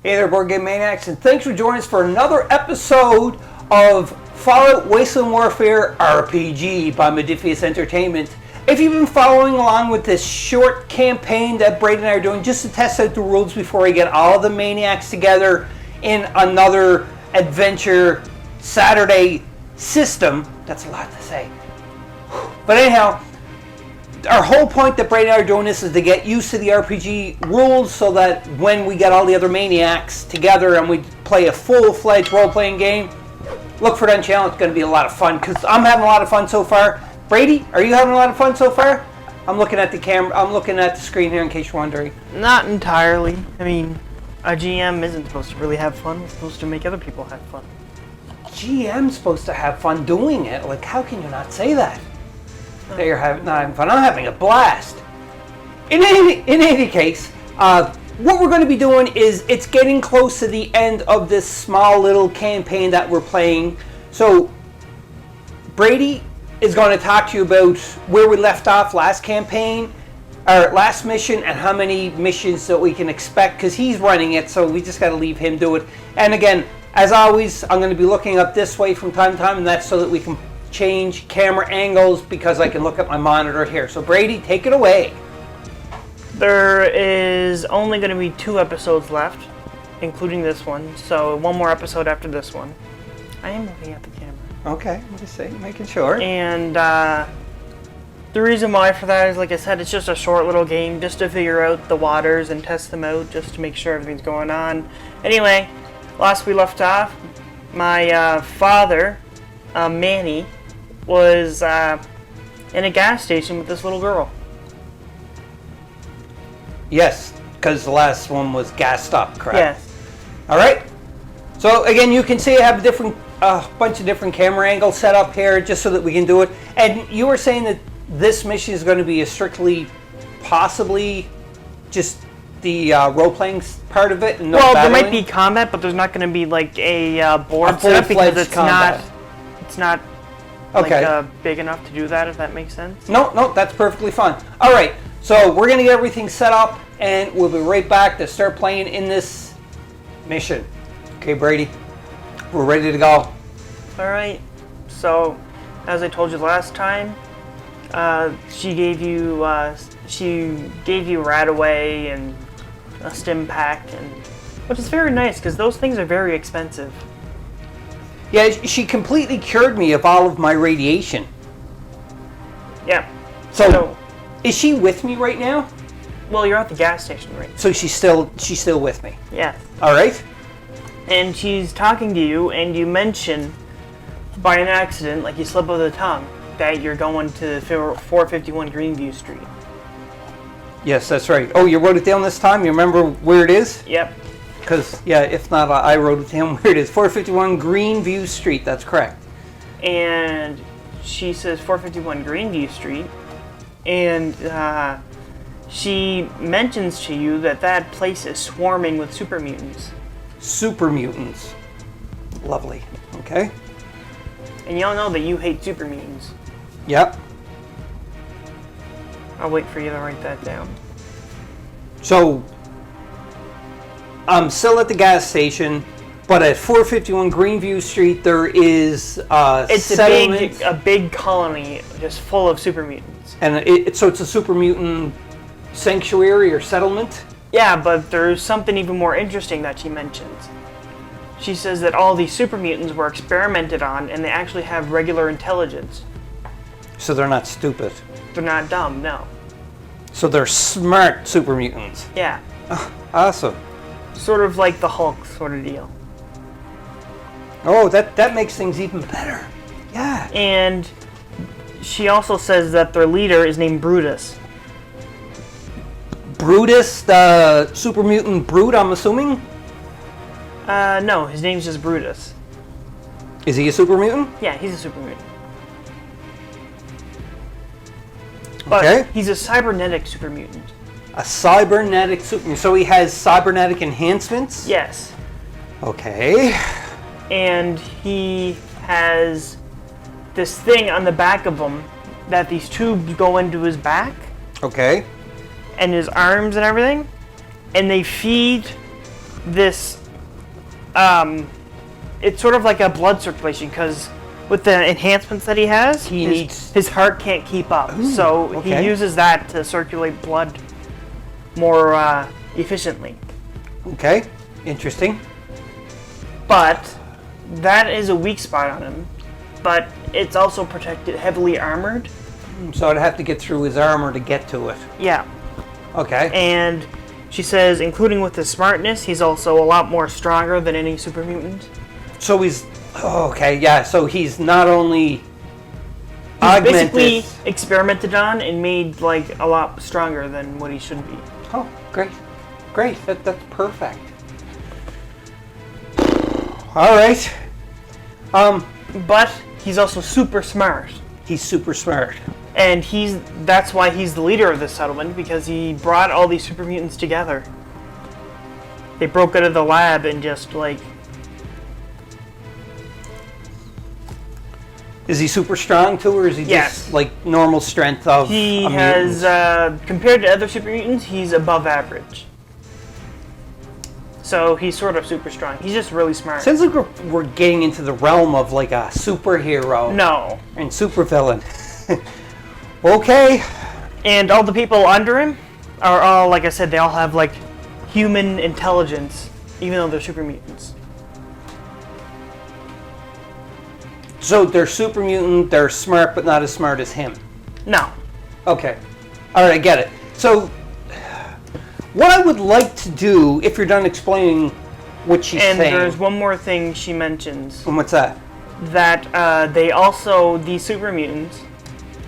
Hey there, Board Game Maniacs, and thanks for joining us for another episode of Fallout Wasteland Warfare RPG by Modiphius Entertainment. If you've been following along with this short campaign that Brady and I are doing just to test out the rules before we get all the Maniacs together in another adventure Saturday system, that's a lot to say. But anyhow, our whole point that Brady and I are doing this is to get used to the RPG rules so that when we get all the other Maniacs together and we play a full-fledged role-playing game, look for that channel. It's going to be a lot of fun because I'm having a lot of fun so far. Brady, are you having a lot of fun so far? I'm looking at the camera. I'm looking at the screen here in case you're wondering. Not entirely. I mean, a GM isn't supposed to really have fun. It's supposed to make other people have fun. GM's supposed to have fun doing it. Like, how can you not say that? That you're not having fun. I'm having a blast. In any case, what we're going to be doing is it's getting close to the end of this small little campaign that we're playing. So Brady is going to talk to you about where we left off last campaign, or last mission, and how many missions that we can expect because he's running it. So we just got to leave him do it. And again, as always, I'm going to be looking up this way from time to time, and that's so that we can change camera angles because I can look at my monitor here. So Brady, take it away. There is only going to be 2 episodes left, including this one. So one more episode after this one. I am looking at the camera. Okay, I'm just saying, making sure. And the reason why for that is, like I said, it's just a short little game just to figure out the waters and test them out, just to make sure everything's going on. Anyway, last we left off, my father, Manny, was in a gas station with this little girl. Yes, because the last one was gassed up, correct? Yes. All right. So again, you can see I have a bunch of different camera angles set up here just so that we can do it. And you were saying that this mission is going to be a strictly, possibly, just the role-playing part of it, and no battling? There might be combat, but there's not going to be like a board setup because it's not okay. Like, big enough to do that, if that makes sense. No, that's perfectly fine. All right, so we're going to get everything set up, and we'll be right back to start playing in this mission. Okay, Brady, we're ready to go. All right, so as I told you last time, she gave you Radaway and a stim pack, which is very nice because those things are very expensive. Yeah, she completely cured me of all of my radiation. Yeah. So is she with me right now? Well, you're at the gas station, right? So she's still with me. Yeah. All right. And she's talking to you, and you mention by an accident, like you slip of the tongue, that you're going to 451 Greenview Street. Yes, that's right. Oh, you wrote it down this time? You remember where it is? Yep. Because, yeah, if not, I wrote it down where it is. 451 Greenview Street, that's correct. And she says 451 Greenview Street, and she mentions to you that place is swarming with super mutants. Super mutants. Lovely. Okay. And y'all know that you hate super mutants. Yep. I'll wait for you to write that down. So, I'm still at the gas station, but at 451 Greenview Street there is it's a big colony just full of super mutants. And so it's a super mutant sanctuary or settlement? Yeah, but there's something even more interesting that she mentions. She says that all these super mutants were experimented on and they actually have regular intelligence. So they're not stupid? They're not dumb, no. So they're smart super mutants? Yeah. Oh, awesome. Sort of like the Hulk sort of deal. Oh, that makes things even better. Yeah. And she also says that their leader is named Brutus. Brutus, the super mutant brute, I'm assuming? No, his name's just Brutus. Is he a super mutant? Yeah, he's a super mutant. But okay. He's a cybernetic super mutant. A cybernetic super mutant. So he has cybernetic enhancements? Yes. Okay. And he has this thing on the back of him that these tubes go into his back. Okay. And his arms and everything. And they feed this, it's sort of like a blood circulation, because with the enhancements that he has, his heart can't keep up. Ooh, so okay. he uses that to circulate blood more efficiently. Okay, interesting. But that is a weak spot on him. But it's also protected, heavily armored. So I'd have to get through his armor to get to it. Yeah. Okay. And she says, including with his smartness, he's also a lot more stronger than any super mutant. So he's... Oh, okay, yeah, so he's not only augmented... Basically experimented on and made, like, a lot stronger than what he should be. Oh, great. Great, that's perfect. Alright. But he's also super smart. He's super smart. And that's why he's the leader of this settlement, because he brought all these super mutants together. They broke out of the lab and just, like... Is he super strong too, or is he just like normal strength of He a has, mutant? compared to other super mutants, he's above average. So he's sort of super strong. He's just really smart. Sounds like we're getting into the realm of like a superhero. No. And supervillain. Okay. And all the people under him are all, like I said, they all have like human intelligence, even though they're super mutants. So they're super mutant, they're smart, but not as smart as him. No. Okay. Alright, I get it. So, what I would like to do, if you're done explaining what she's saying... And there's one more thing she mentions. And what's that? That they also, the super mutants,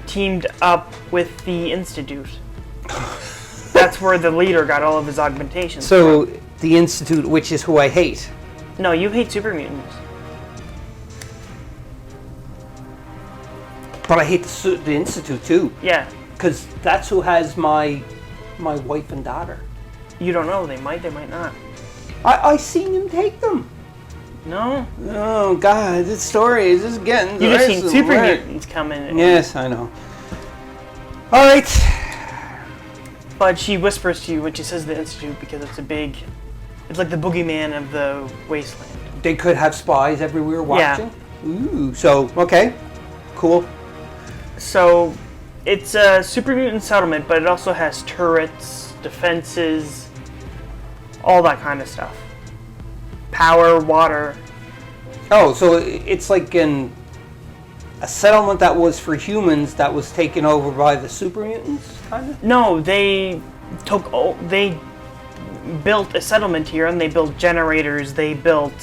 teamed up with the Institute. That's where the leader got all of his augmentations So, from. the Institute, which is who I hate. No, you hate super mutants. But I hate the Institute too. Yeah. Because that's who has my wife and daughter. You don't know. They might not. I seen him take them. No. Oh God, this story is just getting... You just seen super mutants come in. Yes, I know. Alright. But she whispers to you when she says the Institute, because it's it's like the boogeyman of the wasteland. They could have spies everywhere watching? Yeah. Ooh, so, okay. Cool. So, it's a super mutant settlement, but it also has turrets, defenses, all that kind of stuff. Power, water. Oh, so it's like a settlement that was for humans that was taken over by the super mutants, kind of? No, they built a settlement here, and they built generators, they built...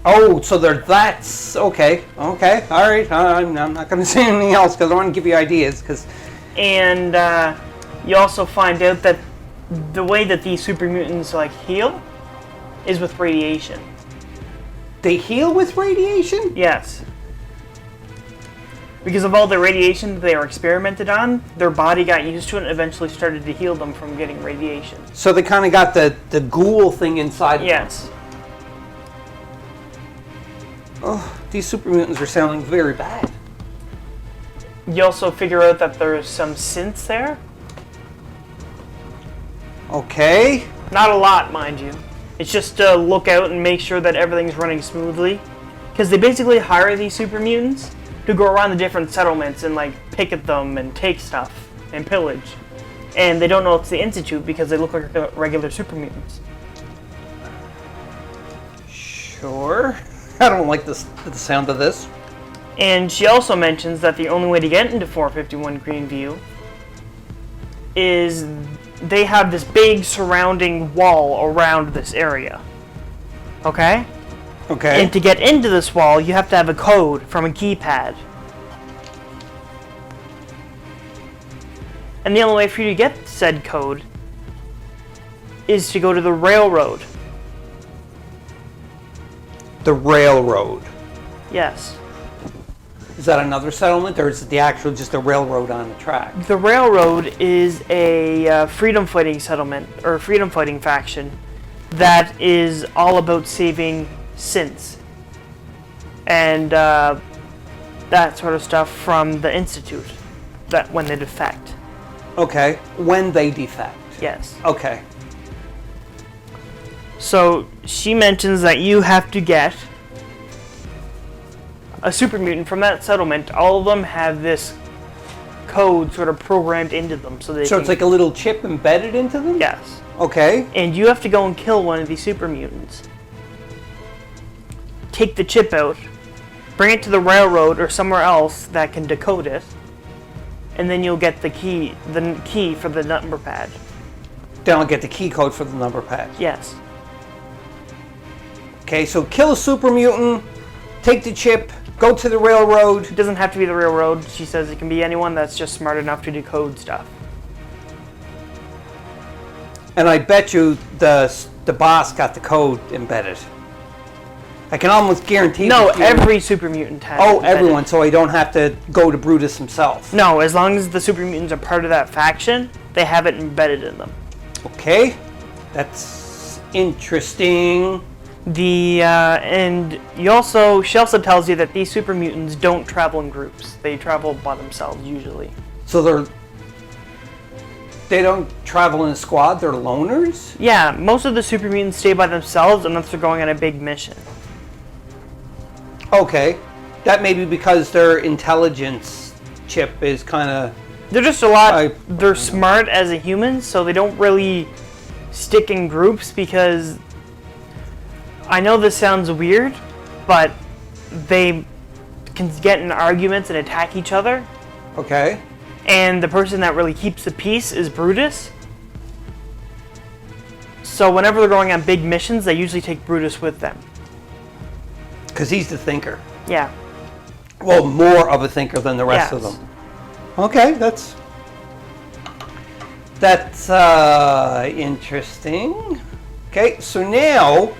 Oh, so that's... Okay, okay, alright. I'm not going to say anything else because I want to give you ideas. And you also find out that the way that these super mutants like heal is with radiation. They heal with radiation? Yes. Because of all the radiation that they were experimented on, their body got used to it and eventually started to heal them from getting radiation. So they kind of got the ghoul thing inside of them. Yes. Oh, these super mutants are sounding very bad. You also figure out that there's some synths there. Okay. Not a lot, mind you. It's just to look out and make sure that everything's running smoothly. Because they basically hire these super mutants to go around the different settlements and like pick at them and take stuff and pillage. And they don't know it's the Institute because they look like regular super mutants. Sure. I don't like the sound of this. And she also mentions that the only way to get into 451 Greenview is they have this big surrounding wall around this area. Okay? Okay. And to get into this wall, you have to have a code from a keypad. And the only way for you to get said code is to go to the railroad. The railroad. Yes. Is that another settlement, or is it the actual just a railroad on the track? The railroad is a freedom fighting settlement, or freedom fighting faction, that is all about saving synths. And that sort of stuff from the Institute, that when they defect. Okay. When they defect. Yes. Okay. So she mentions that you have to get a super mutant from that settlement. All of them have this code sort of programmed into them, so it's like a little chip embedded into them? Yes. Okay. And you have to go and kill one of these super mutants. Take the chip out, bring it to the railroad or somewhere else that can decode it, and then you'll get the key for the number pad. Then I'll get the key code for the number pad. Yes. Okay, so kill a super mutant, take the chip, go to the railroad. It doesn't have to be the railroad. She says it can be anyone that's just smart enough to decode stuff. And I bet you the boss got the code embedded. I can almost guarantee. No, every super mutant has. Oh, everyone, so I don't have to go to Brutus himself. No, as long as the super mutants are part of that faction, they have it embedded in them. Okay, that's interesting. And she also tells you that these super mutants don't travel in groups. They travel by themselves usually. So they don't travel in a squad, they're loners? Yeah, most of the super mutants stay by themselves unless they're going on a big mission. Okay. That may be because their intelligence chip is kind of... They're just they're smart as a human, so they don't really stick in groups because... I know this sounds weird, but they can get in arguments and attack each other. Okay. And the person that really keeps the peace is Brutus. So whenever they're going on big missions, they usually take Brutus with them. Because he's the thinker. Yeah. Well, more of a thinker than the rest of them. Okay, that's interesting. Okay, so now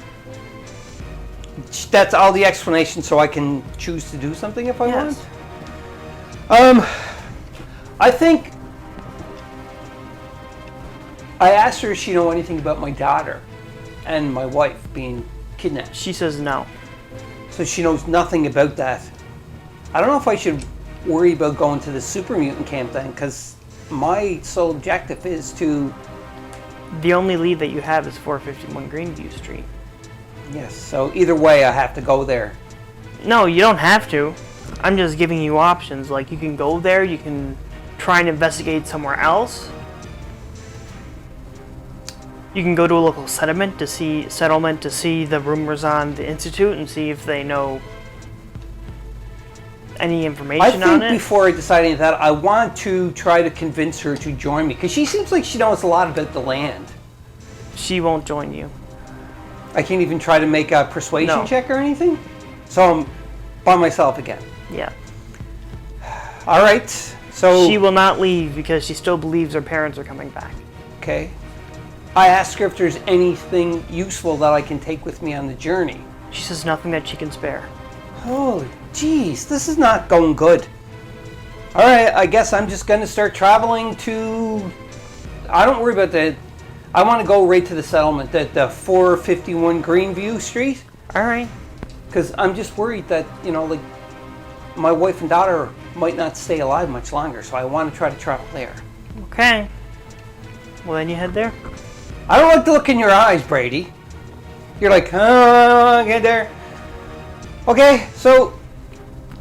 that's all the explanation, so I can choose to do something if I want. I think I asked her if she know anything about my daughter and my wife being kidnapped. She says no. So she knows nothing about that. I don't know if I should worry about going to the super mutant camp then, because my sole objective is to... The only lead that you have is 451 Greenview Street. Yes, so either way I have to go there. No, you don't have to. I'm just giving you options. Like, you can go there, you can try and investigate somewhere else. You can go to a local settlement to see the rumors on the Institute and see if they know any information on it. I think before I decide any of that, I want to try to convince her to join me, because she seems like she knows a lot about the land. She won't join you. I can't even try to make a persuasion check or anything? So I'm by myself again. Yeah. All right, so... She will not leave because she still believes her parents are coming back. Okay. I asked her if there's anything useful that I can take with me on the journey. She says nothing that she can spare. Oh, geez, this is not going good. All right, I guess I'm just going to start traveling to... I don't worry about that. I want to go right to the settlement at the 451 Greenview Street. All right. Because I'm just worried that, like, my wife and daughter might not stay alive much longer, so I want to try to travel there. Okay. Well, then you head there. I don't like the look in your eyes, Brady. You're like, oh, get there. Okay, so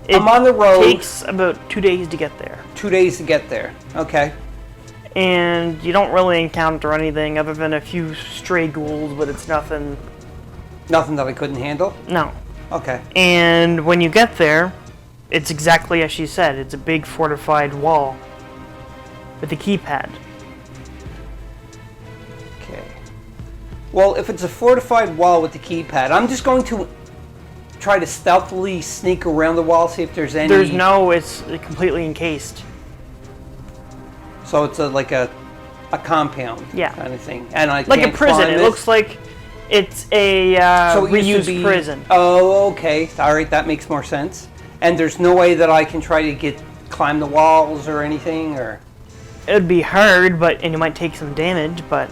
I'm on the road. It takes about 2 days to get there. 2 days to get there. Okay. And you don't really encounter anything other than a few stray ghouls, but it's nothing... Nothing that I couldn't handle? No. Okay. And when you get there, it's exactly as she said. It's a big fortified wall with a keypad. Okay. Well, if it's a fortified wall with the keypad, I'm just going to try to stealthily sneak around the wall, see if there's any... It's completely encased. So it's like a compound kind of thing. And I like can't a prison. climb It looks like it's a reused prison. Oh, okay. All right, that makes more sense. And there's no way that I can try to climb the walls or anything, or... It would be hard, and you might take some damage, but...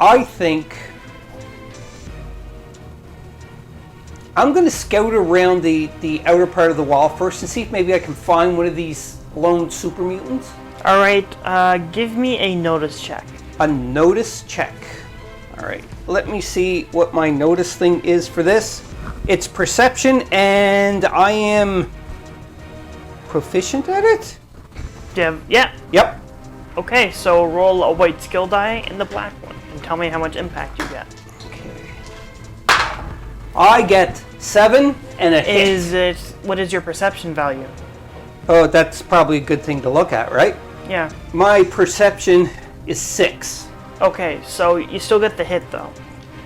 I think I'm going to scout around the outer part of the wall first and see if maybe I can find one of these lone super mutants. All right, give me a notice check. A notice check. All right, let me see what my notice thing is for this. It's perception, and I am proficient at it? Yeah. Yep. Okay, so roll a white skill die and the black one, and tell me how much impact you get. Okay. I get 7 and a hit. What is your perception value? Oh, that's probably a good thing to look at, right? Yeah. My perception is 6. Okay, so you still get the hit though.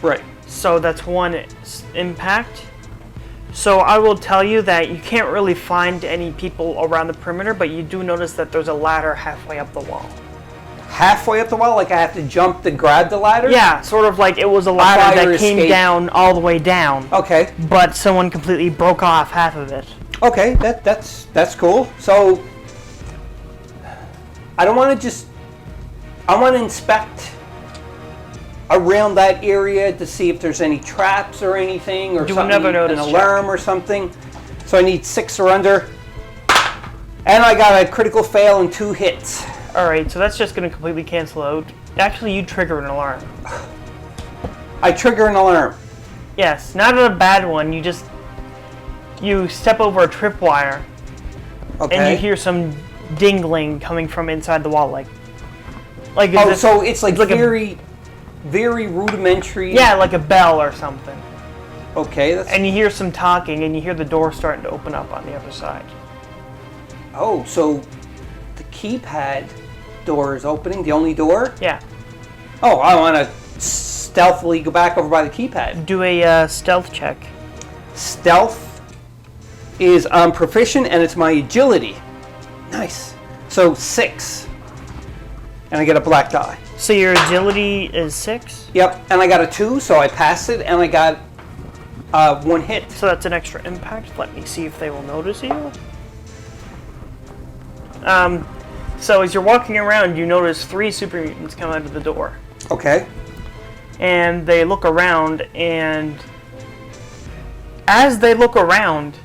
Right. So that's 1 impact. So I will tell you that you can't really find any people around the perimeter, but you do notice that there's a ladder halfway up the wall. Halfway up the wall? Like I have to jump to grab the ladder? Yeah, sort of like it was a ladder that came down all the way down. Okay. But someone completely broke off half of it. Okay, that's cool. So I don't want to just... I want to inspect around that area to see if there's any traps or anything, or an alarm or something. So I need 6 or under. And I got a critical fail and 2 hits. Alright, so that's just going to completely cancel out. Actually, you trigger an alarm. I trigger an alarm. Yes, not a bad one. You step over a tripwire. Okay. And you hear some dingling coming from inside the wall, like so it's like very rudimentary. Yeah, like a bell or something. Okay. And you hear some talking, and you hear the door starting to open up on the other side. Oh, so the keypad door is opening, the only door? Yeah. Oh, I want to stealthily go back over by the keypad. Do a stealth check. Stealth is proficient, and it's my agility. Nice. So 6. And I get a black die. So your agility is 6? Yep, and I got a 2, so I passed it, and I got 1 hit. So that's an extra impact. Let me see if they will notice you. So as you're walking around, you notice 3 super mutants come out of the door. Okay. And they look around, and as they look around,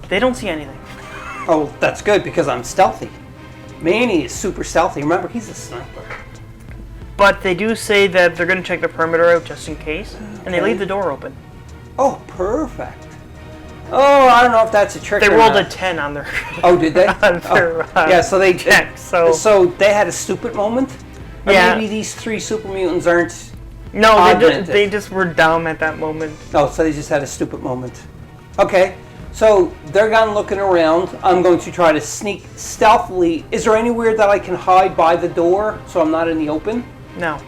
they don't see anything. Oh, that's good, because I'm stealthy. Manny is super stealthy. Remember, he's a sniper. But they do say that they're going to check the perimeter out just in case, and they leave the door open. Oh, perfect. Oh, I don't know if that's a trick. They rolled a 10 on their. Oh, did they? on their, yeah, so they check. So they had a stupid moment. Or yeah. Maybe these 3 super mutants aren't. No, they just were dumb at that moment. Oh, so they just had a stupid moment. Okay, so they're gone looking around. I'm going to try to sneak stealthily. Is there anywhere that I can hide by the door so I'm not in the open? No.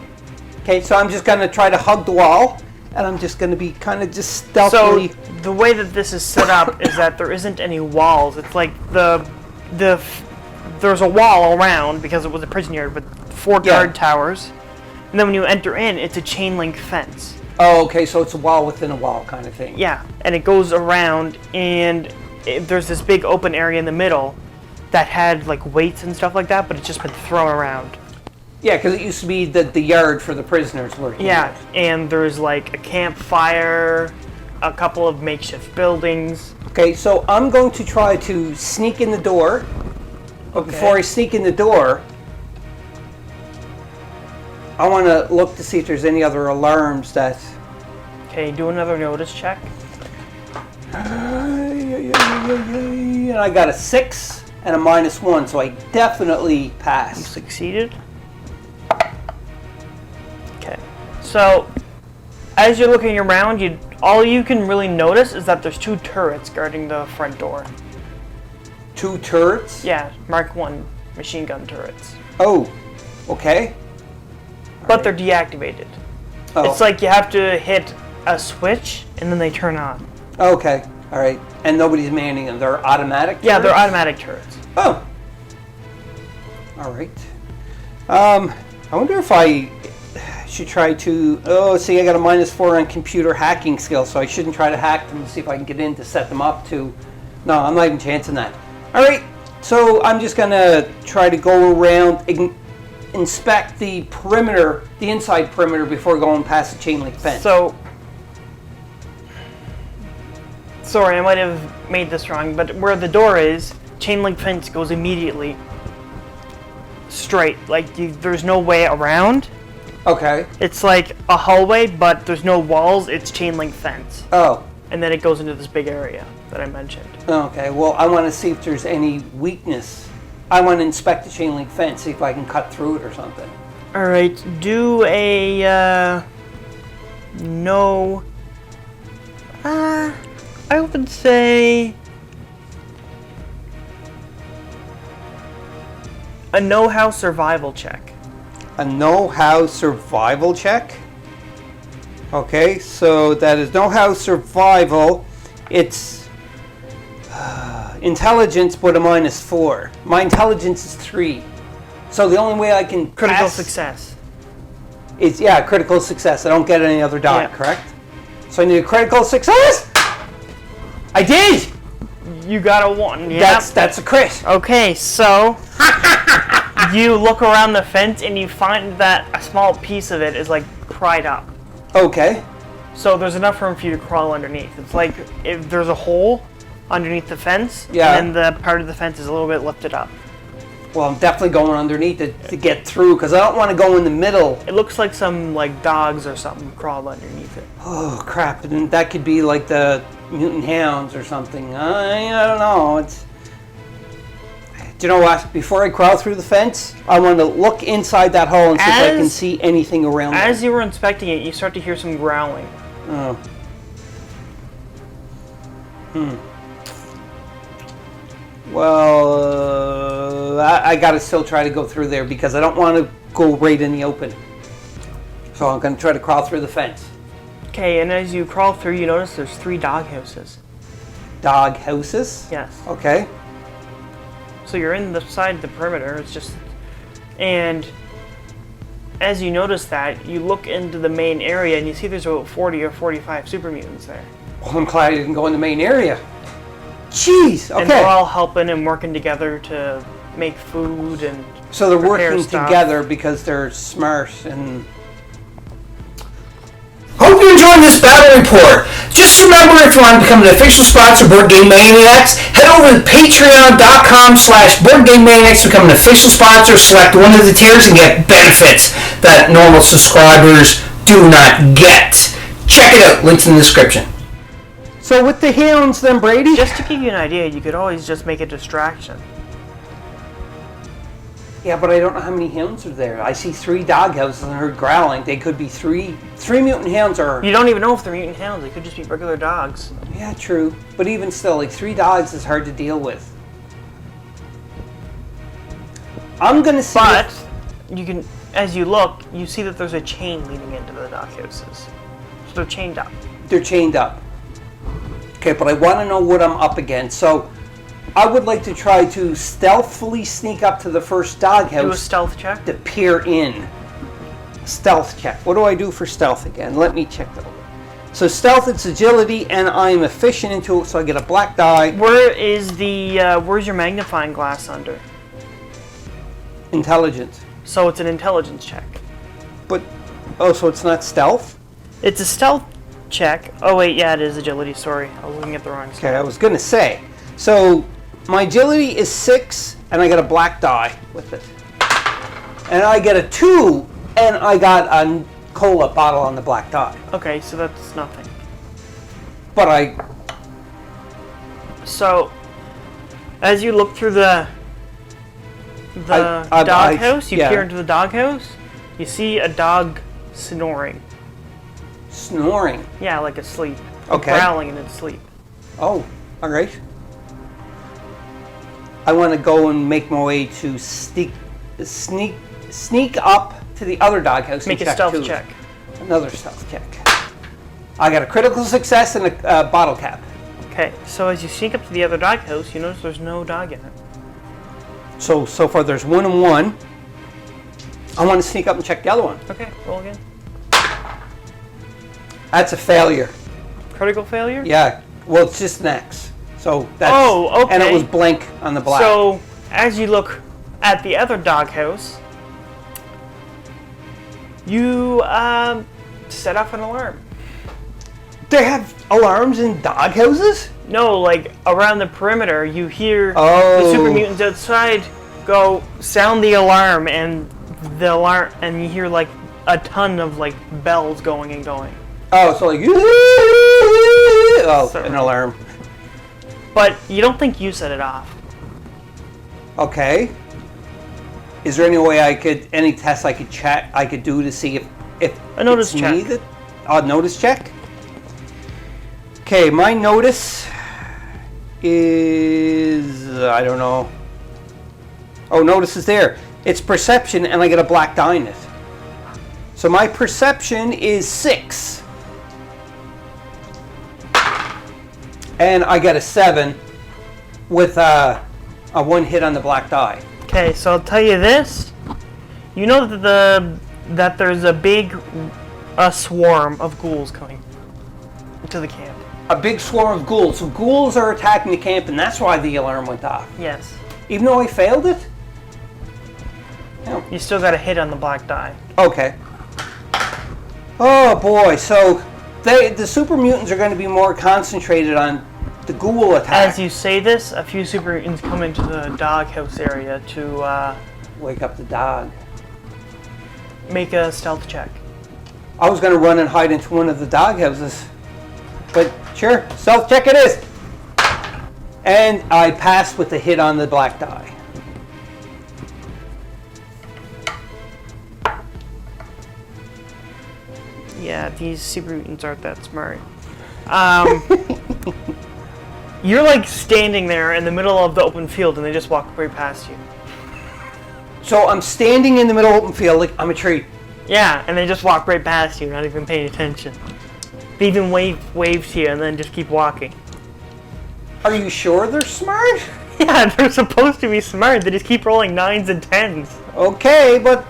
Okay, so I'm just going to try to hug the wall. And I'm just going to be kind of just stealthily. So the way that this is set up is that there isn't any walls. It's like there's a wall around because it was a prison yard with 4 guard towers, and then when you enter in, it's a chain link fence. Oh, okay. So it's a wall within a wall kind of thing. Yeah, and it goes around, and there's this big open area in the middle that had like weights and stuff like that, but it's just been thrown around. Yeah, because it used to be the yard for the prisoners working. Yeah, and there's like a campfire, a couple of makeshift buildings. Okay, so I'm going to try to sneak in the door. But before I sneak in the door, I want to look to see if there's any other alarms that... Okay, do another notice check. And I got a 6 and a -1, so I definitely passed. You succeeded. Okay, so as you're looking around, all you can really notice is that there's 2 turrets guarding the front door. 2 turrets? Yeah, Mark 1 machine gun turrets. Oh, okay. But they're deactivated. Oh. It's like you have to hit a switch and then they turn on. Okay, all right. And nobody's manning them. They're automatic turrets? Yeah, they're automatic turrets. Oh. All right. I wonder if I should try to... Oh, see, I got a -4 on computer hacking skills, so I shouldn't try to hack them to see if I can get in to set them up to... No, I'm not even chancing that. All right, so I'm just going to try to go around, inspect the perimeter, the inside perimeter, before going past the chain link fence. So, Sorry, I might have made this wrong, but where the door is, chain link fence goes immediately straight. Like, there's no way around. Okay. It's like a hallway, but there's no walls. It's chain link fence. Oh. And then it goes into this big area that I mentioned. Okay. Well, I want to see if there's any weakness. I want to inspect the chain link fence, see if I can cut through it or something. All right. Do a no. I would say a know-how survival check. A know-how survival check? Okay, so that is know-how survival. It's intelligence, but a -4. My intelligence is 3. So the only way I can Critical pass success. is, critical success. I don't get any other die, Yeah. correct? So I need a critical success? I did! You got a 1. Yeah. That's a crit. Okay, so you look around the fence and you find that a small piece of it is like pried up. Okay. So there's enough room for you to crawl underneath. It's like if there's a hole underneath the fence, Yeah. and then the part of the fence is a little bit lifted up. Well, I'm definitely going underneath it to get through, because I don't want to go in the middle. It looks like some like dogs or something crawled underneath it. Oh, crap. And that could be like the mutant hounds or something. I don't know. Do you know what? Before I crawl through the fence, I want to look inside that hole and see if I can see anything around As there. you were inspecting it, you start to hear some growling. Oh. Well, I got to still try to go through there because I don't want to go right in the open. So I'm going to try to crawl through the fence. Okay, and as you crawl through, you notice there's 3 dog houses. Dog houses? Yes. Okay. So you're in the side of the perimeter. It's just, and as you notice that, you look into the main area and you see there's about 40 or 45 super mutants there. Well, I'm glad I didn't go in the main area. Jeez, okay. And they're all helping and working together to make food and So they're prepare working stuff. together because they're smart and... Hope you enjoyed this battle report. Just remember, if you want to become an official sponsor of Board Game Maniacs, head over to patreon.com/BoardGameManiacs to become an official sponsor, select one of the tiers, and get benefits that normal subscribers do not get. Check it out. Links in the description. So with the hounds then, Brady? Just to give you an idea, you could always just make a distraction. Yeah, but I don't know how many hounds are there. I see 3 dog houses and I heard growling. They could be 3 mutant hounds or... You don't even know if they're mutant hounds. They could just be regular dogs. Yeah, true. But even still, like 3 dogs is hard to deal with. I'm gonna see... But you can, as you look, you see that there's a chain leading into the dog houses. So they're chained up. They're chained up. Okay, but I want to know what I'm up against. So I would like to try to stealthily sneak up to the first doghouse. Do a stealth check. To peer in. Stealth check. What do I do for stealth again? Let me check that. So stealth, it's agility, and I'm efficient into it, so I get a black die. Where is the, where's your magnifying glass under? Intelligence. So it's an intelligence check. But, oh, so it's not stealth? It's a stealth check. Oh wait, yeah, it is agility, sorry. I was looking at the wrong Okay, side. I was going to say. So my agility is 6, and I get a black die with it. And I get a 2, and I got a cola bottle on the black die. Okay, so that's nothing. But So, as you look through the doghouse, you peer into the doghouse, you see a dog snoring. Snoring? Yeah, like asleep. Okay. Growling in its sleep. Oh, alright. I want to go and make my way to sneak up to the other doghouse. Make and a stealth too. check. Another stealth check. I got a critical success and a bottle cap. Okay, so as you sneak up to the other doghouse, you notice there's no dog in it. So far there's 1 and 1. I want to sneak up and check the other one. Okay, roll again. That's a failure. Critical failure? Yeah. Well, it's just an X. So that's... Oh, okay. And it was blank on the black. So, as you look at the other doghouse, you set off an alarm. They have alarms in dog houses? No, like around the perimeter, you hear Oh. the super mutants outside go sound the alarm, and you hear like a ton of like bells going and going. Oh, so like, oh, an alarm. But you don't think you set it off. Okay. Is there any way any tests I could do to see if A notice it's check. me that, a notice check? Okay, my notice is, I don't know. Oh, notice is there. It's perception, and I get a black die in it. So my perception is 6. And I get a 7 with a 1 hit on the black die. Okay, so I'll tell you this. You know that there's a swarm of ghouls coming to the camp. A big swarm of ghouls. So ghouls are attacking the camp, and that's why the alarm went off. Yes. Even though I failed it? No. You still got a hit on the black die. Okay. Oh boy, so the super mutants are going to be more concentrated on the ghoul attack. As you say this, a few super mutants come into the doghouse area to Wake up the dog. make a stealth check. I was going to run and hide into one of the dog houses. But sure, stealth check it is. And I passed with the hit on the black die. Yeah, these super mutants aren't that smart. You're like standing there in the middle of the open field, and they just walk right past you. So I'm standing in the middle of the open field like I'm a tree. Yeah, and they just walk right past you, not even paying attention. They even wave to you, and then just keep walking. Are you sure they're smart? Yeah, they're supposed to be smart. They just keep rolling 9s and 10s. Okay, but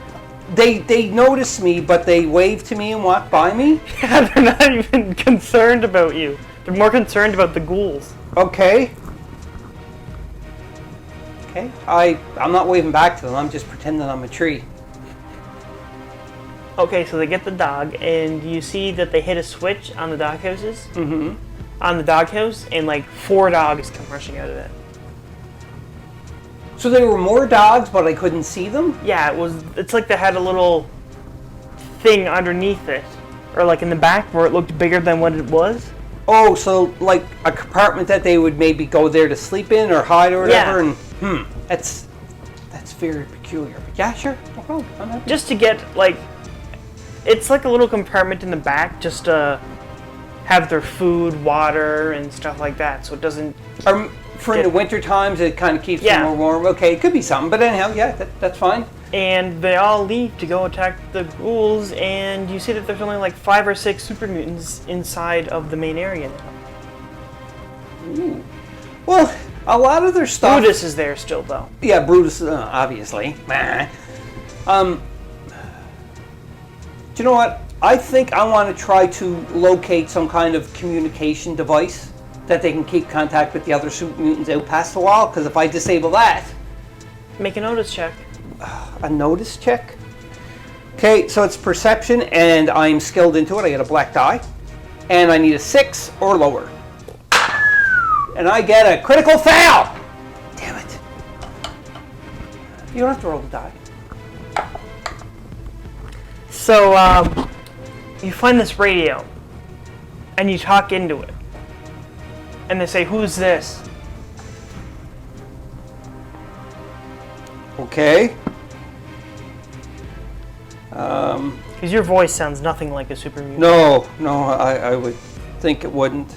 they notice me, but they wave to me and walk by me? Yeah, they're not even concerned about you. They're more concerned about the ghouls. Okay. Okay. I'm not waving back to them. I'm just pretending I'm a tree. Okay, so they get the dog, and you see that they hit a switch on the doghouses. Mm-hmm. On the doghouse, and like 4 dogs come rushing out of it. So there were more dogs, but I couldn't see them? Yeah, it's like they had a little thing underneath it, or like in the back where it looked bigger than what it was. Oh, so like a compartment that they would maybe go there to sleep in or hide or whatever? Yeah. And that's very peculiar. But yeah, sure. No problem. I'm happy. Just to get like, it's like a little compartment in the back, just to have their food, water, and stuff like that, so it doesn't. For in the winter times, it kind of keeps them more warm. Okay, it could be something, but anyhow, yeah, that's fine. And they all leave to go attack the ghouls, and you see that there's only like 5 or 6 super mutants inside of the main area now. Ooh. Well, a lot of their stuff. Brutus is there still, though. Yeah, Brutus, obviously. Do you know what? I think I want to try to locate some kind of communication device that they can keep contact with the other super mutants out past the wall, because if I disable that... Make a notice check. A notice check? Okay, so it's perception, and I'm skilled into it. I get a black die, and I need a 6 or lower. And I get a critical fail! Damn it. You don't have to roll the die. So, you find this radio, and you talk into it. And they say, "Who's this?" Okay. Because your voice sounds nothing like a super mutant. No, I would think it wouldn't.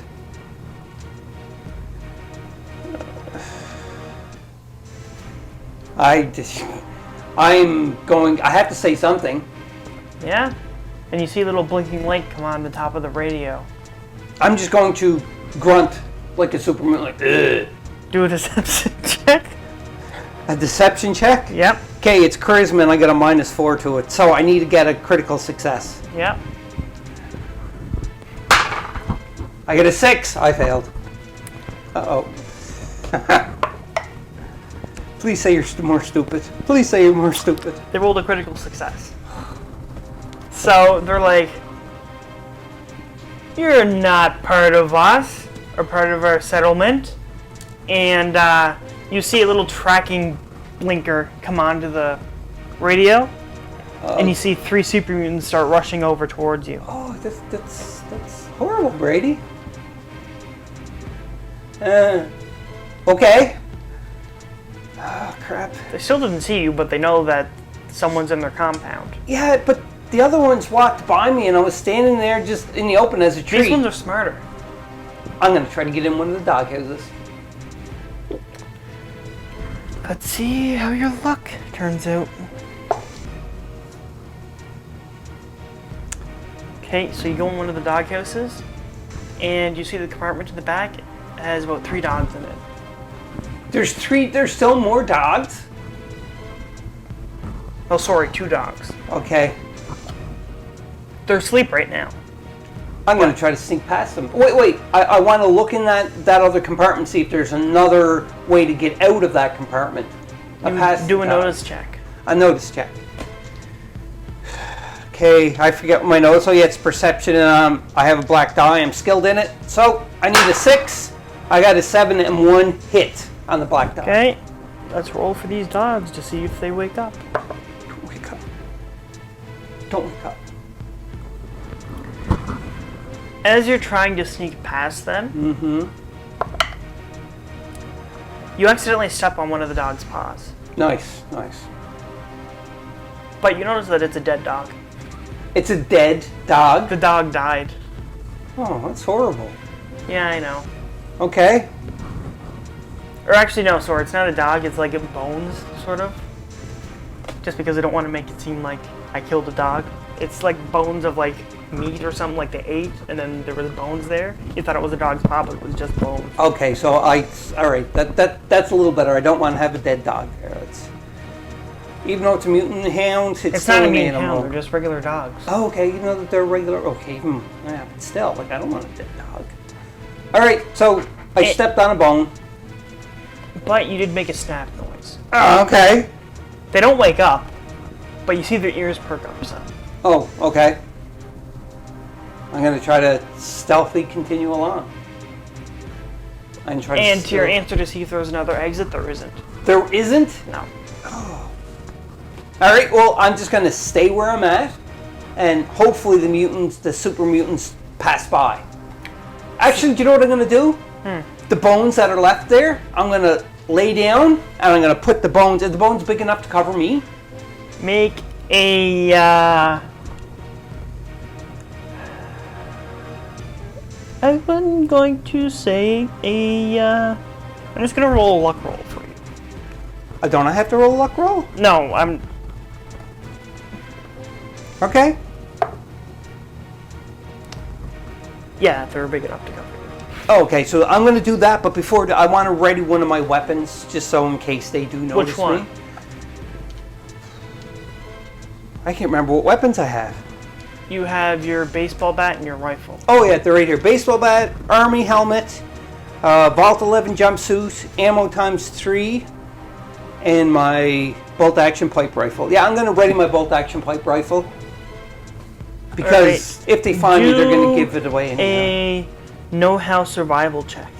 I have to say something. Yeah? And you see a little blinking light come on the top of the radio. I'm just going to grunt like a superman, like, ugh. Do a deception check. A deception check? Yep. Okay, it's charisma and I got a -4 to it, so I need to get a critical success. Yep. I get a 6. I failed. Uh-oh. Please say you're more stupid. Please say you're more stupid. They rolled a critical success. So they're like, "You're not part of us. are part of our settlement, and you see a little tracking blinker come onto the radio, and you see 3 super mutants start rushing over towards you. Oh, that's horrible, Brady. Okay. Oh, crap. They still didn't see you, but they know that someone's in their compound. Yeah, but the other ones walked by me, and I was standing there just in the open as a tree. These ones are smarter. I'm going to try to get in one of the doghouses. Let's see how your luck turns out. Okay, so you go in one of the doghouses, and you see the compartment in the back has about 3 dogs in it. There's still more dogs? Oh, sorry, 2 dogs. Okay. They're asleep right now. I'm going to try to sneak past them. Wait. I want to look in that other compartment, see if there's another way to get out of that compartment. Do a notice check. A notice check. Okay, I forget my notice. Oh yeah, it's perception, and I have a black die. I'm skilled in it. So, I need a 6. I got a 7 and 1 hit on the black die. Okay, let's roll for these dogs to see if they wake up. Don't wake up. Don't wake up. As you're trying to sneak past them, you accidentally step on one of the dog's paws. Nice. But you notice that it's a dead dog. It's a dead dog? The dog died. Oh, that's horrible. Yeah, I know. Okay. Or actually, no, sorry, it's not a dog, it's like bones, sort of. Just because I don't want to make it seem like I killed a dog. It's like bones of like meat or something like they ate, and then there were the bones there. You thought it was a dog's paw, but it was just bones. Okay, so alright, that's a little better. I don't want to have a dead dog there. Even though it's a mutant hound, it's not still a an mutant animal. hound, they're just regular dogs. Oh, okay, you know that they're regular. Okay, yeah, but still, like, I don't want a dead dog. Alright, so I stepped on a bone. But you did make a snap noise. Oh, okay. They don't wake up, but you see their ears perk up some. Oh, okay. I'm going to try to stealthily continue along. And to your answer to see if there's another exit, there isn't. There isn't? No. Oh. Alright, well, I'm just going to stay where I'm at, and hopefully the super mutants, pass by. Actually, do you know what I'm going to do? The bones that are left there, I'm going to lay down, and I'm going to put the bones. Are the bones big enough to cover me? Make a, I'm going to say I'm just going to roll a luck roll for you. Don't I have to roll a luck roll? No, I'm... Okay. Yeah, they're big enough to cover you. Okay, so I'm going to do that, but before I want to ready one of my weapons, just so in case they do notice Which one? me. I can't remember what weapons I have. You have your baseball bat and your rifle. Oh yeah, they're right here. Baseball bat, army helmet, Vault 11 jumpsuit, ammo ×3, and my bolt action pipe rifle. Yeah, I'm going to ready my bolt action pipe rifle. Because if they find me, they're going to give it away anyhow. A know-how survival check.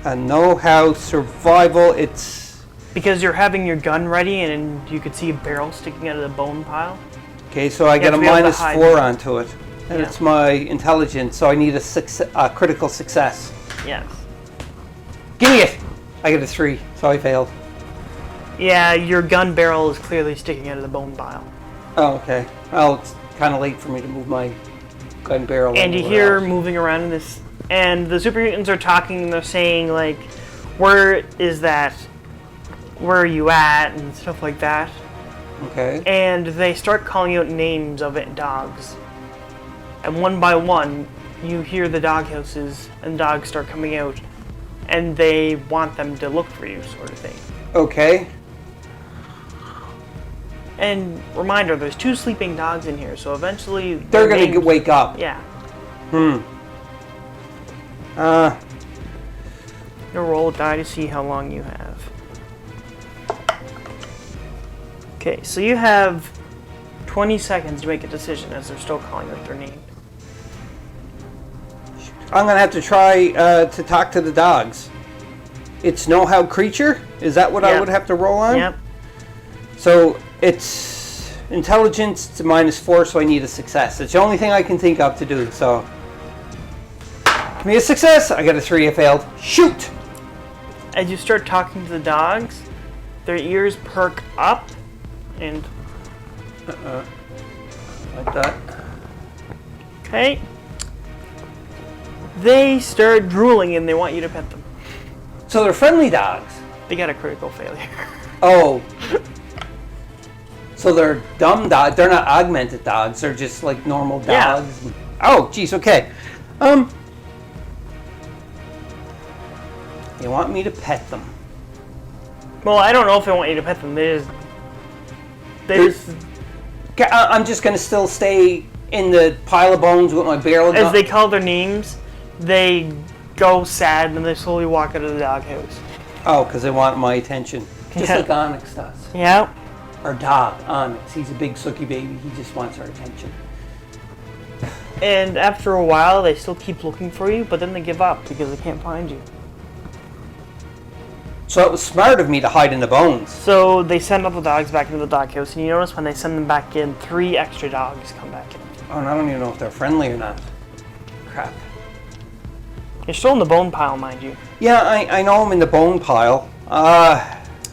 A know-how survival, it's... Because you're having your gun ready and you could see a barrel sticking out of the bone pile. Okay, so I get a -4 onto it. And Yeah. it's my intelligence, so I need a critical success. Yes. Give me it! I get a 3, so I failed. Yeah, your gun barrel is clearly sticking out of the bone pile. Oh, okay. Well, it's kind of late for me to move my gun barrel. And you anywhere hear else. moving around in this, and the super mutants are talking, and they're saying, like, where is that? Where are you at? And stuff like that. Okay. And they start calling out names of it, dogs. And one by one, you hear the dog houses, and dogs start coming out, and they want them to look for you, sort of thing. Okay. And reminder, there's 2 sleeping dogs in here, so eventually They're going to wake up. Yeah. You'll roll a die to see how long you have. Okay, so you have 20 seconds to make a decision as they're still calling out their name. Shoot. I'm going to have to try to talk to the dogs. It's know-how creature? Is that what I would have to roll on? Yep. So it's intelligence to -4, so I need a success. It's the only thing I can think of to do, so. Give me a success. I got a 3, I failed. Shoot! As you start talking to the dogs, their ears perk up and... Like that. Okay. They start drooling and they want you to pet them. So they're friendly dogs. They got a critical failure. Oh. So they're dumb dogs. They're not augmented dogs. They're just like normal dogs. Yeah. Oh, geez. Okay. You want me to pet them? Well, I don't know if they want you to pet them. They just I'm just gonna still stay in the pile of bones with my barrel gun. as they call their names, they go sad and they slowly walk out of the doghouse. Oh, because they want my attention. Just Yeah. like Onyx does. Yeah. Our dog, Onyx. He's a big sookie baby. He just wants our attention. And after a while, they still keep looking for you, but then they give up because they can't find you. So it was smart of me to hide in the bones. So they send all the dogs back into the doghouse, and you notice when they send them back in, 3 extra dogs come back in. Oh, and I don't even know if they're friendly or not. Crap. You're still in the bone pile, mind you. Yeah, I know I'm in the bone pile.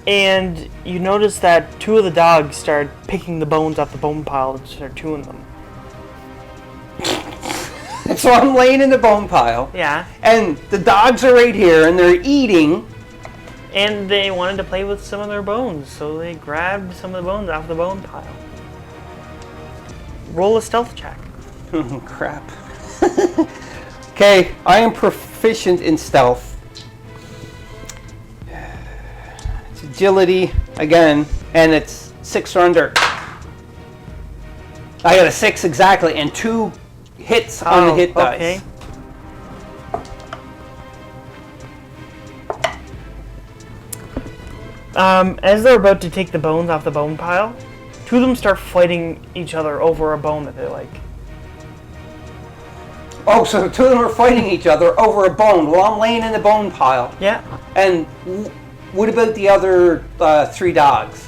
And you notice that 2 of the dogs start picking the bones off the bone pile and start chewing them. So I'm laying in the bone pile. Yeah. And the dogs are right here, and they're eating. And they wanted to play with some of their bones, so they grabbed some of the bones off the bone pile. Roll a stealth check. Oh, crap. Okay, I am proficient in stealth. It's agility, again, and it's 6 or under. I got a 6 exactly, and 2 hits on the hit dice. Okay. As they're about to take the bones off the bone pile, 2 of them start fighting each other over a bone that they like. Oh, so the 2 of them are fighting each other over a bone while I'm laying in the bone pile. Yeah. And what about the other 3 dogs?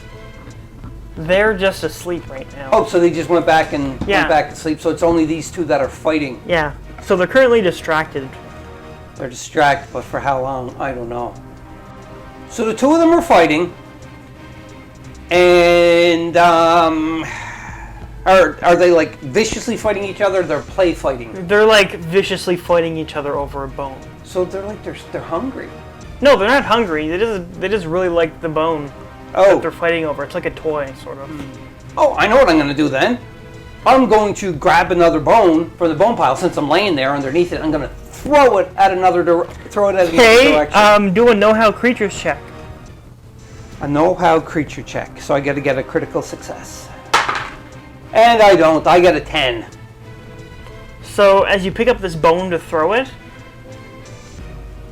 They're just asleep right now. Oh, so they just went back and Yeah. went back to sleep. So it's only these 2 that are fighting. Yeah. So they're currently distracted. They're distracted, but for how long? I don't know. So the 2 of them are fighting, and are they like viciously fighting each other? Or they're play fighting. They're like viciously fighting each other over a bone. So they're like they're hungry. No, they're not hungry. They just really like the bone that they're fighting over. It's like a toy, sort of. Oh, I know what I'm going to do then. I'm going to grab another bone from the bone pile since I'm laying there underneath it. I'm going to throw it at another direction. Okay, do a know-how creatures check. A know-how creature check. So I got to get a critical success. And I don't. I get a 10. So as you pick up this bone to throw it,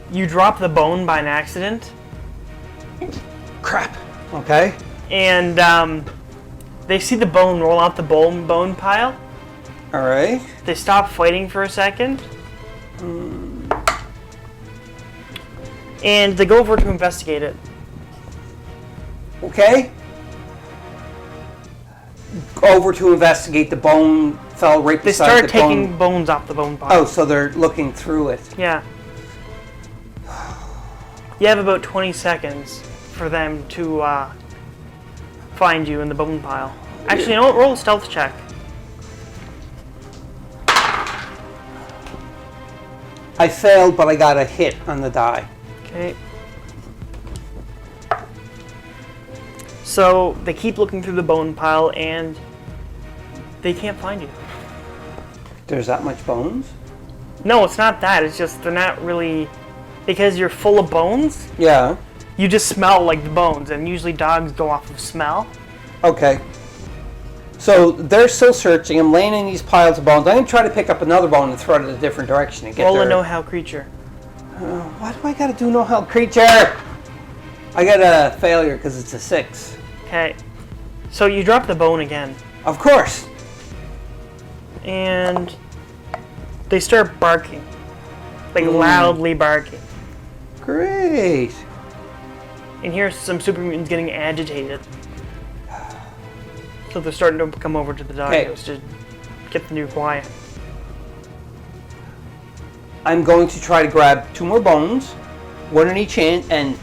you drop the bone by an accident. Crap. Okay. And they see the bone roll off the bone pile. All right. They stop fighting for a second. And they go over to investigate it. Okay. Over to investigate. The bone fell right They beside start the taking bone. bones off the bone pile. Oh, so they're looking through it. Yeah. You have about 20 seconds for them to find you in the bone pile. Actually, you know what? Roll a stealth check. I failed, but I got a hit on the die. Okay. So they keep looking through the bone pile and they can't find you. There's that much bones? No, it's not that. It's just they're not really... Because you're full of bones, Yeah. you just smell like the bones, and usually dogs go off of smell. Okay. So they're still searching. I'm laying in these piles of bones. I'm going to try to pick up another bone and throw it in a different direction and get Roll there. a know-how creature. Why do I got to do no-how creature? I got a failure because it's a 6. Okay. So you drop the bone again, Of course. and they start barking. like loudly barking. Great. And here's some super mutants getting agitated. So they're starting to come over to the doghouse to get the new quiet. I'm going to try to grab 2 more bones, one in each hand, and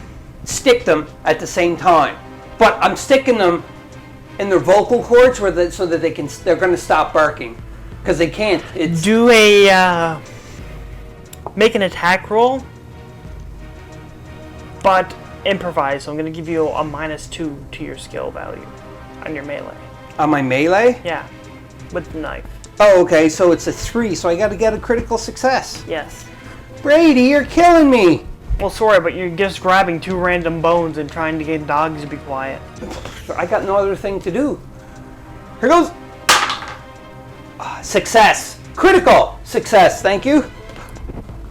stick them at the same time. But I'm sticking them in their vocal cords so that they're going to stop barking. Because they can't. Do a make an attack roll, but improvise. So I'm going to give you a -2 to your skill value on your melee. On my melee? Yeah, with the knife. Oh, okay. So it's a 3. So I got to get a critical success. Yes. Brady, you're killing me. Well, sorry, but you're just grabbing 2 random bones and trying to get dogs to be quiet. I got no other thing to do. Here goes. Success. Critical success. Thank you.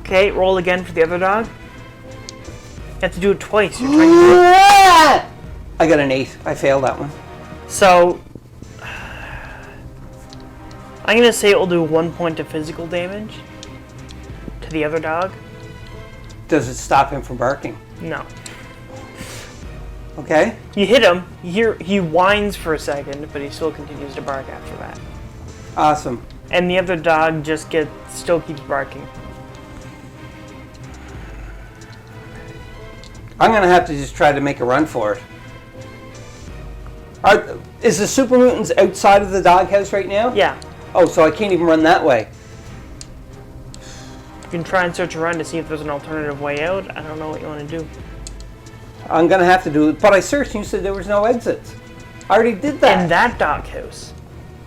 Okay, roll again for the other dog. You have to do it twice. You're trying to do it. I got an 8. I failed that one. So, I'm going to say it will do 1 point of physical damage to the other dog. Does it stop him from barking? No. Okay. You hit him, he whines for a second, but he still continues to bark after that. Awesome. And the other dog still keeps barking. I'm going to have to just try to make a run for it. Is the super mutants outside of the doghouse right now? Yeah. Oh, so I can't even run that way. You can try and search around to see if there's an alternative way out. I don't know what you want to do. I'm going to have to do it. But I searched and you said there was no exits. I already did that. In that doghouse.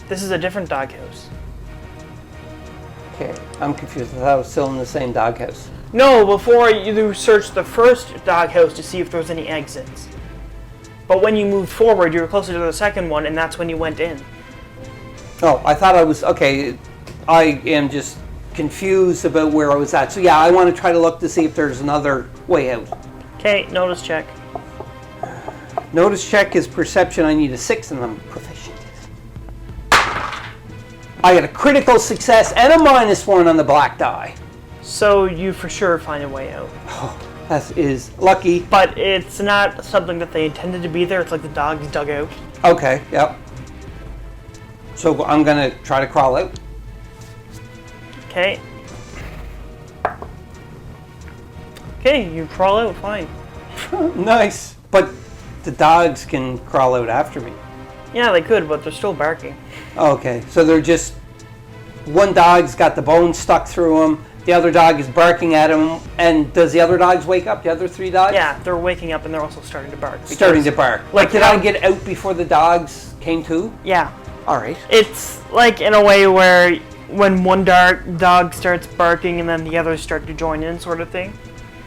This is a different doghouse. Okay, I'm confused. I thought I was still in the same doghouse. No, before you searched the first doghouse to see if there was any exits. But when you moved forward, you were closer to the second one, and that's when you went in. Oh, I thought I was... Okay, I am just confused about where I was at. So yeah, I want to try to look to see if there's another way out. Okay, notice check. Notice check is perception. I need a 6 and I'm proficient. I got a critical success and a -1 on the black die. So you for sure find a way out. Oh, that is lucky. But it's not something that they intended to be there. It's like the dogs dug out. Okay, yep. So I'm going to try to crawl out. Okay. Okay, you crawl out fine. Nice. But the dogs can crawl out after me. Yeah, they could, but they're still barking. Okay, so they're just... One dog's got the bone stuck through him. The other dog is barking at him. And does the other dogs wake up? The other 3 dogs? Yeah, they're waking up and they're also starting to bark. Starting to bark. Like, did I get out before the dogs came to? Yeah. All right. It's like in a way where when one dog starts barking and then the others start to join in sort of thing.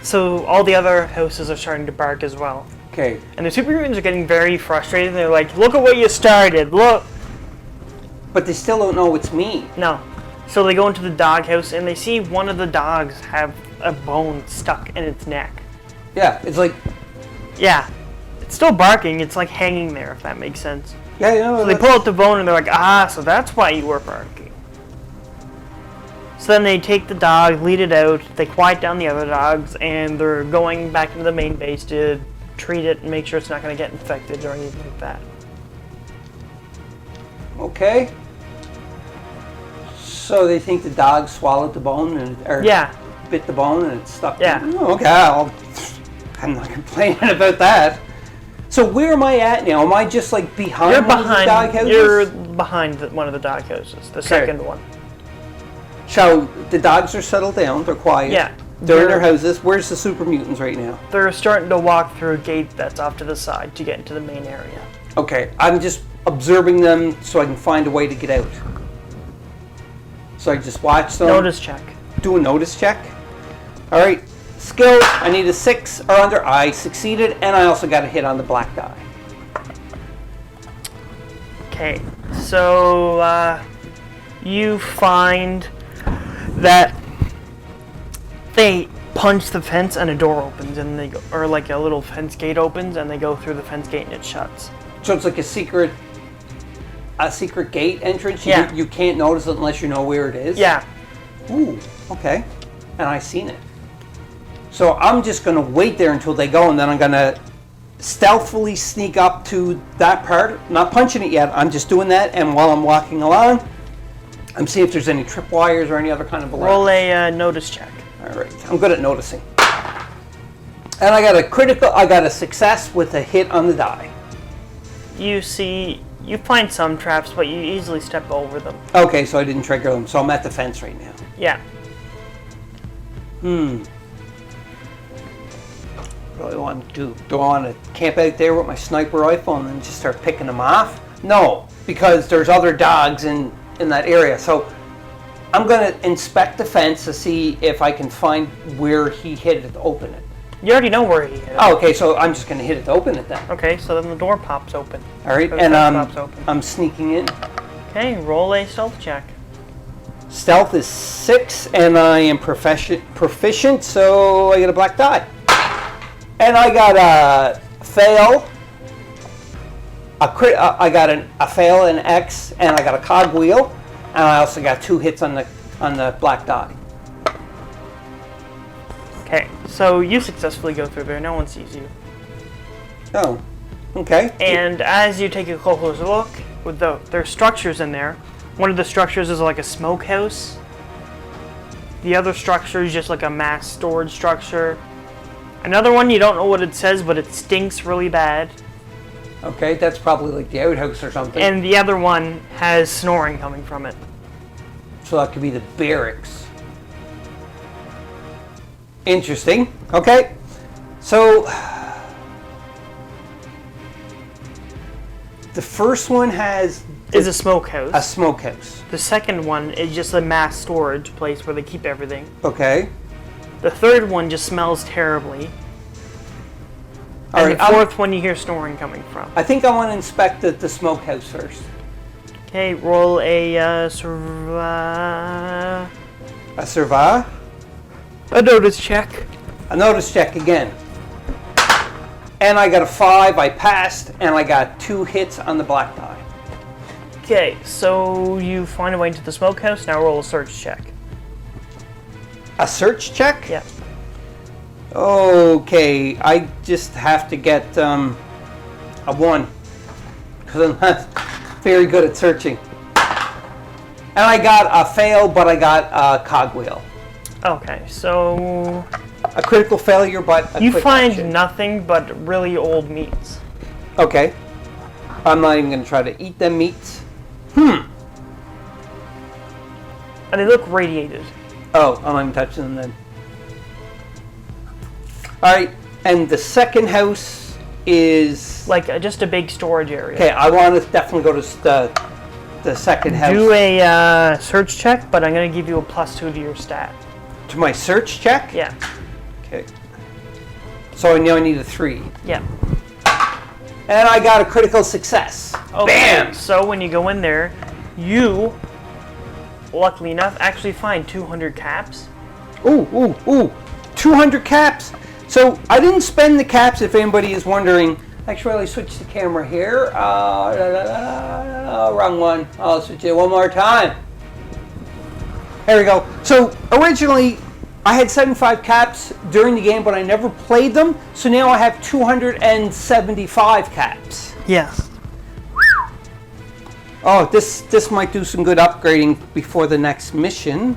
So all the other houses are starting to bark as well. Okay. And the super mutants are getting very frustrated. They're like, look at what you started, look. But they still don't know it's me. No. So they go into the doghouse and they see one of the dogs have a bone stuck in its neck. Yeah, it's like... Yeah. It's still barking, it's like hanging there, if that makes sense. Yeah, you know. So they pull out the bone and they're like, ah, so that's why you were barking. So then they take the dog, lead it out, they quiet down the other dogs, and they're going back into the main base to treat it and make sure it's not going to get infected or anything like that. Okay. So they think the dog swallowed the bone or Yeah. bit the bone and it's stuck. Yeah. Oh, okay, I'm not complaining about that. So where am I at now? Am I just like behind You're one of the dog houses? You're behind one of the dog houses, the second one. So the dogs are settled down, they're quiet. Yeah. They're in their houses. Where's the super mutants right now? They're starting to walk through a gate that's off to the side to get into the main area. Okay, I'm just observing them so I can find a way to get out. So I just watch them. Notice check. Do a notice check. All right, skills. I need a 6 or under. I succeeded, and I also got a hit on the black die. Okay, so you find that they punch the fence and a door opens, and they go, or like a little fence gate opens, and they go through the fence gate and it shuts. So it's like a secret gate entrance. Yeah. You can't notice it unless you know where it is. Yeah. Ooh. Okay. and I seen it. So I'm just going to wait there until they go, and then I'm going to stealthily sneak up to that part. Not punching it yet. I'm just doing that, and while I'm walking along, I'm seeing if there's any tripwires or any other kind of alarm. Roll a notice check. All right, I'm good at noticing. And I got a success with a hit on the die. You find some traps, but you easily step over them. Okay, so I didn't trigger them, so I'm at the fence right now. Yeah. What do I want to do? Do I want to camp out there with my sniper rifle and then just start picking them off? No, because there's other dogs in that area. So I'm going to inspect the fence to see if I can find where he hit it to open it. You already know where he hit it. Oh, okay, so I'm just going to hit it to open it then. Okay, so then the door pops open. All right, and I'm sneaking in. Okay, roll a stealth check. Stealth is 6, and I am proficient, so I get a black die. And I got a fail, I got a fail, an X, and I got a cogwheel, and I also got 2 hits on the black die. Okay, so you successfully go through there. No one sees you. Oh, okay. And as you take a closer look, there's structures in there. One of the structures is like a smokehouse. The other structure is just like a mass storage structure. Another one, you don't know what it says, but it stinks really bad. Okay, that's probably like the outhouse or something. And the other one has snoring coming from it. So that could be the barracks. Interesting. Okay. So the first one is a smokehouse. A smokehouse. The second one is just a mass storage place where they keep everything. Okay. The third one just smells terribly. All and right, the fourth one you hear snoring coming from. I think I want to inspect the smokehouse first. Okay, roll a A survive? a notice check. A notice check again. And I got a 5, I passed, and I got 2 hits on the black die. Okay, so you find a way into the smokehouse. Now roll a search check. A search check? Yeah. Okay, I just have to get a 1. Because I'm not very good at searching. And I got a fail, but I got a cogwheel. Okay, so A critical failure, but you quick find action. nothing but really old meats. Okay. I'm not even going to try to eat them meats. And they look radiated. Oh, I'm not even touching them then. Alright, and the second house is... Like just a big storage area. Okay, I want to definitely go to the second house. Do a search check, but I'm going to give you a +2 to your stat. To my search check? Yeah. Okay. So I now need a 3. Yeah. And I got a critical success. Okay, Bam! so when you go in there, you, luckily enough, actually find 200 caps. Ooh. 200 caps. So I didn't spend the caps, if anybody is wondering. Actually, I switched the camera here. Wrong one. I'll switch it one more time. There we go. So originally, I had 75 caps during the game, but I never played them. So now I have 275 caps. Yes. Oh, this might do some good upgrading before the next mission.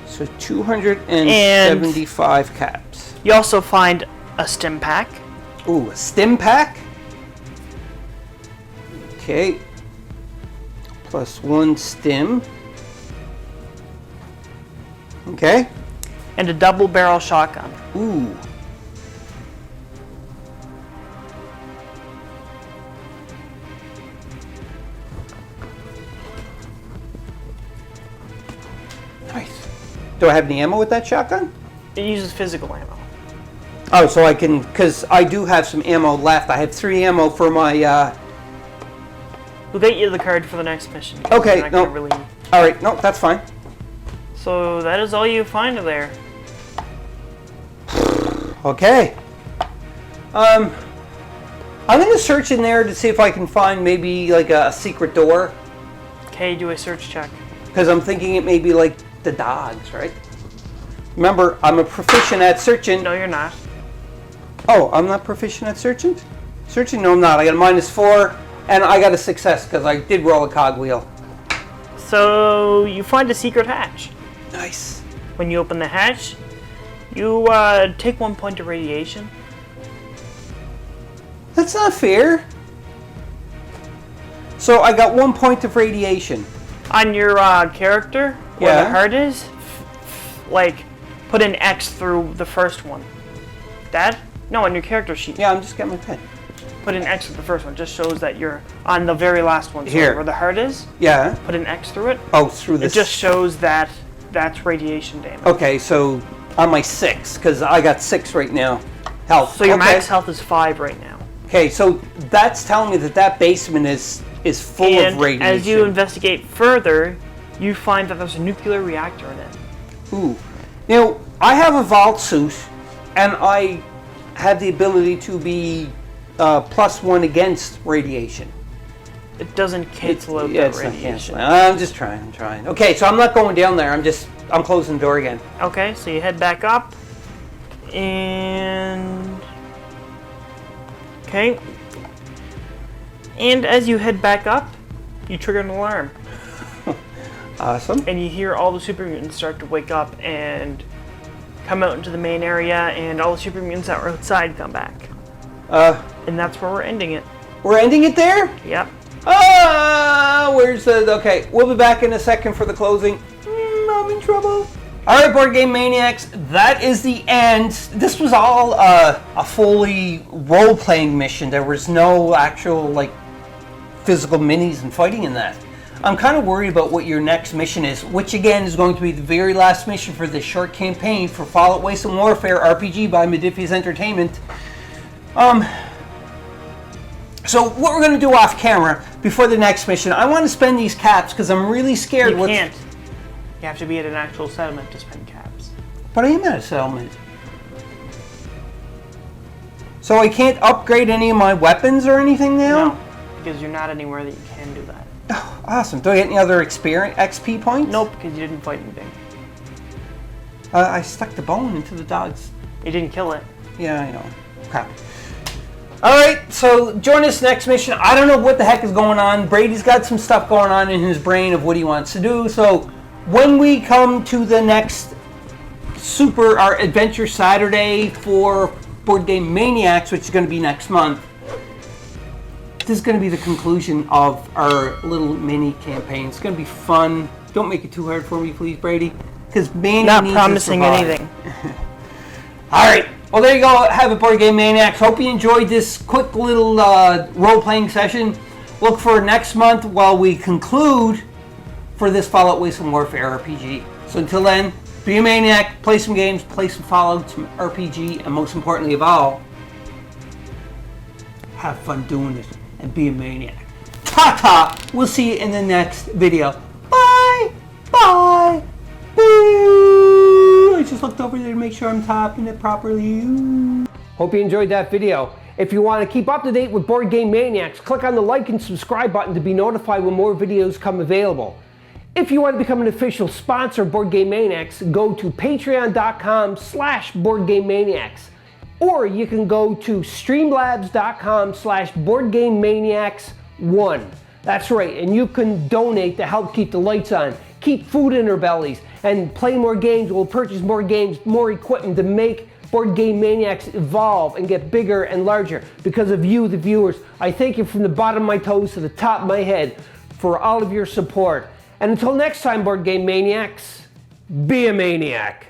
So 275 caps. You also find a stim pack. Ooh, a stim pack. Okay. +1 stim. Okay. And a double barrel shotgun. Ooh. Nice. Do I have any ammo with that shotgun? It uses physical ammo. Oh, so I can, because I do have some ammo left. I have 3 ammo for my, We'll get you the card for the next mission. Okay, You're not no. gonna really... Alright, no, that's fine. So that is all you find there. Okay. I'm going to search in there to see if I can find maybe like a secret door. Okay, do a search check. Because I'm thinking it may be like the dogs, right? Remember, I'm a proficient at searching. No, you're not. Oh, I'm not proficient at searching? Searching? No, I'm not. I got a -4, and I got a success because I did roll a cogwheel. So you find a secret hatch. Nice. When you open the hatch, you take 1 point of radiation. That's not fair. So I got 1 point of radiation. On your character, where Yeah. the heart is, like, put an X through the first one. That? No, on your character sheet. Yeah, I'm just getting my pen. Put an X through the first one. Just shows that you're on the very last one. So Here. where the heart is, Yeah. put an X through it. Oh, through It this. just shows that that's radiation damage. Okay, so on my 6, because I got 6 right now. Health. So your Okay. max health is 5 right now. Okay, so that's telling me that that basement is full And of radiation. as you investigate further, you find that there's a nuclear reactor in it. Ooh. Now, I have a vault suit, and I have the ability to be +1 against radiation. It doesn't cancel out Yeah, that it's not radiation. canceling. I'm just trying. I'm trying. Okay, so I'm not going down there. I'm closing the door again. Okay, so you head back up, and okay, and as you head back up, you trigger an alarm, Awesome. and you hear all the super mutants start to wake up and come out into the main area, and all the super mutants that were outside come back, and that's where we're ending it. We're ending it there? Yep. Where's the... Okay, we'll be back in a second for the closing. I'm in trouble. All right, Board Game Maniacs, that is the end. This was all a fully role-playing mission. There was no actual, like, physical minis and fighting in that. I'm kind of worried about what your next mission is, which again is going to be the very last mission for this short campaign for Fallout Wasteland Warfare RPG by Modiphius Entertainment. So what we're going to do off camera before the next mission, I want to spend these caps because I'm really scared. You can't. You have to be at an actual settlement to spend caps. But I am at a settlement. So I can't upgrade any of my weapons or anything now? No, because you're not anywhere that you can do that. Oh, awesome. Do I get any other experience XP points? Nope, because you didn't fight anything. I stuck the bone into the dog's. You didn't kill it. Yeah, I know. Crap. Alright, so join us next mission. I don't know what the heck is going on. Brady's got some stuff going on in his brain of what he wants to do. So when we come to the next our Adventure Saturday for Board Game Maniacs, which is going to be next month, this is going to be the conclusion of our little mini campaign. It's going to be fun. Don't make it too hard for me, please, Brady. Because Manny Not needs promising to survive. anything. Alright, well there you go. Have a Board Game Maniacs. Hope you enjoyed this quick little role-playing session. Look for next month while we conclude for this Fallout Wasteland Warfare RPG. So until then, be a maniac, play some games, play some Fallout, some RPG, and most importantly of all, have fun doing it and be a maniac. Ta-ta! We'll see you in the next video. Bye! Bye! Boo! I just looked over there to make sure I'm topping it properly. Hope you enjoyed that video. If you want to keep up to date with Board Game Maniacs, click on the like and subscribe button to be notified when more videos come available. If you want to become an official sponsor of Board Game Maniacs, go to patreon.com/BoardGameManiacs. Or you can go to streamlabs.com/BoardGameManiacs1. That's right, and you can donate to help keep the lights on, keep food in our bellies, and play more games. We'll purchase more games, more equipment to make Board Game Maniacs evolve and get bigger and larger. Because of you, the viewers, I thank you from the bottom of my toes to the top of my head for all of your support. And until next time, Board Game Maniacs, be a maniac.